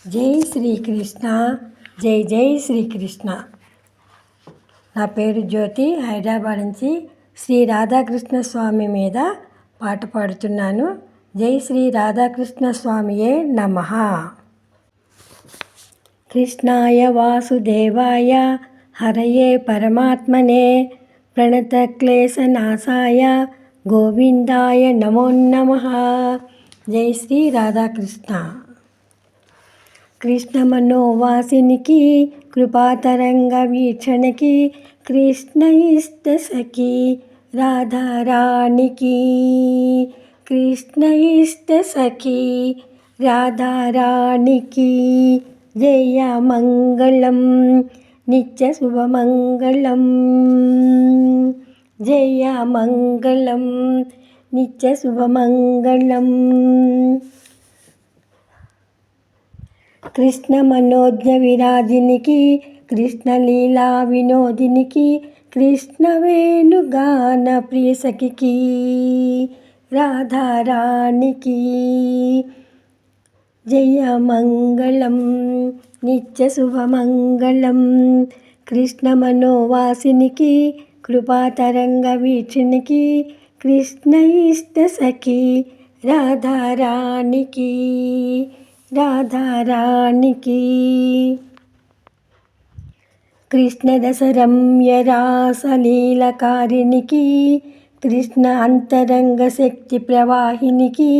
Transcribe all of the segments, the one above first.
జై శ్రీకృష్ణ. జై జై శ్రీకృష్ణ. నా పేరు జ్యోతి. హైదరాబాద్ నుంచి శ్రీ రాధాకృష్ణ స్వామి మీద పాట పాడుతున్నాను. జై శ్రీ రాధాకృష్ణ స్వామియే నమః. కృష్ణాయ వాసుదేవాయ హరయే పరమాత్మనే ప్రణతక్లేశనాశాయ గోవిందాయ నమో నమః. జై శ్రీ రాధాకృష్ణ. కృష్ణ మనోవాసినికి కృపాతరంగ వీక్షణకి కృష్ణ ఇష్ట సఖి రాధారాణికి కృష్ణ ఇష్ట సఖి రాధారాణికి జయ మంగళం నిత్య శుభమంగళం జయ మంగళం నిత్య శుభమంగళం. కృష్ణ మనోజ్ఞ విరాజినికి కృష్ణ లీలా వినోదినికి కృష్ణ వేణుగాన ప్రియ సఖికి రాధారాణికి జయ మంగళం నిత్య శుభమంగళం. కృష్ణ మనోవాసినికి కృపాతరంగ వీక్షణికి కృష్ణ ఇష్ట సఖి రాధారాణికి రాధారాణికి కృష్ణ దశరమ్య రాసలీలకారిణికి కృష్ణ అంతరంగ శక్తి ప్రవాహినికి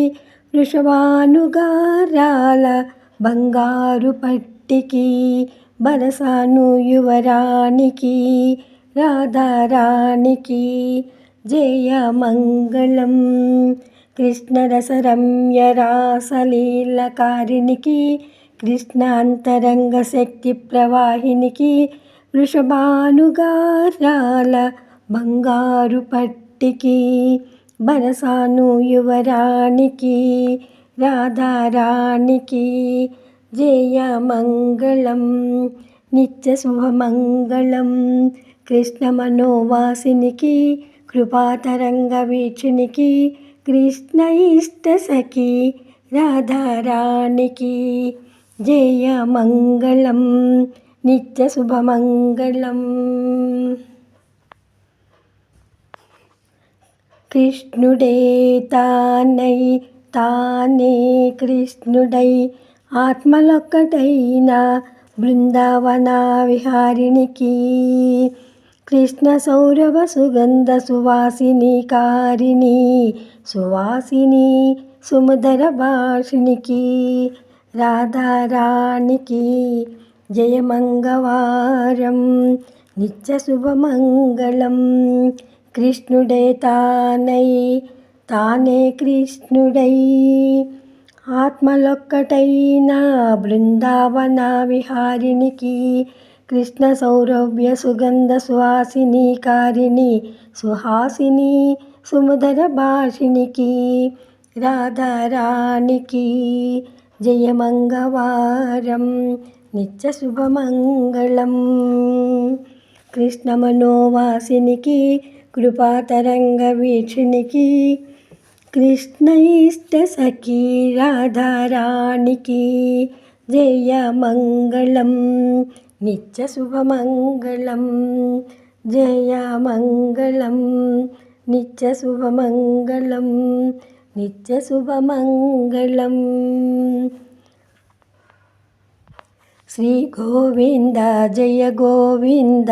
వృషభానుగారాల బంగారు పట్టికి బరసాను యువరానికి రాధారాణికి జయ మంగళం. కృష్ణ రసరమ్య రాసలీలకారినికి కృష్ణ అంతరంగ శక్తి ప్రవాహినికి వృషభానుగారాల బంగారు పట్టికి బరసాను యువరానికి రాధారాణికి జయ మంగళం నిత్య శుభమంగళం. కృష్ణ మనోవాసినికి కృపాతరంగ వీక్షణికి కృష్ణ ఇష్ట సఖి రాధారాణికి జయ మంగళం నిత్య శుభమంగళం. కృష్ణుడే తానై తానే కృష్ణుడై ఆత్మలొక్కటైన బృందావన విహారినికి కృష్ణ సౌరభ సుగంధ సువాసిని కారిణి సువాసిని సుమధుర భాషినికి రాధారాణికి జయ మంగళవారం నిత్య శుభమంగళం. కృష్ణుడే తానై తానే కృష్ణుడై ఆత్మలొక్కటైన బృందావన విహారినికి కృష్ణ సౌరభ్య సుగంధ సువాసిని కారిణి సుహాసిని సుమధుర భాషినికి రాధారాణికి జయ మంగళవారం నిత్య శుభమంగళం. కృష్ణ మనోవాసినికి కృపాతరంగ వీక్షణికి కృష్ణ ఇష్ట సఖి రాధారాణికి జయ మంగళం నిత్య శుభమంగళం జయ మంగళం నిత్య శుభమంగళం నిత్య శుభమంగళం. శ్రీ గోవింద జయ గోవింద